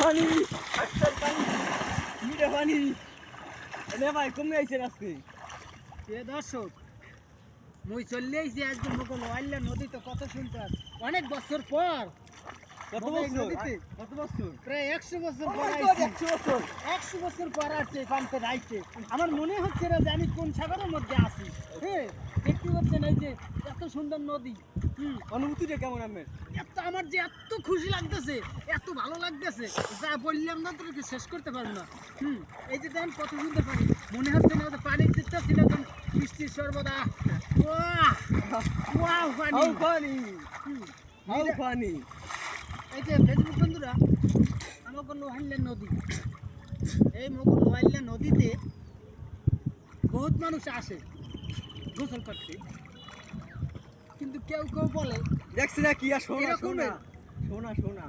পানি আচ্ছার পানি মিঠা পানি এনে ভাই কমে আইছে আজকে এ দর্শক মুই চলে আইছি আজকে মোগল ওয়াইল্লা নদী তো কত সুন্দর অনেক বছর পর কত মোগল বছর নদীতে কত বছর প্রায় 100 বছর Oh পর my God, আইছি 100 বছর 100 বছর পর আসছে পানিতে রাইতে আমার মনে হচ্ছে না যে আমি কোন সাগরের মধ্যে আছি হ্যাঁ দেখতে পাচ্ছেন এই যে এত সুন্দর নদী অনুভূতিটা কেমন আপনার এত আমার যে এত খুশি লাগতেছে এত ভালো লাগতেছে যা বললাম না তোকে শেষ করতে পারবো না এই যে দেখেন কত সুন্দর পানি মনে হচ্ছে না পানির দিকটা ছিল একদম মিষ্টির সর্বদা ওয়াহ ওয়াও পানি হাউ পানি হুম, হাউ পানি এই যে ফেসবুক বন্ধুরা আমাকে লোহাইল্লা নদী এই মোগল লোহাইল্লা নদীতে বহুত মানুষ আসে গোসল করতে কিন্তু কেউ কেউ বলে দেখছি না কি আর সোনা এরকমের। সোনা সোনা সোনা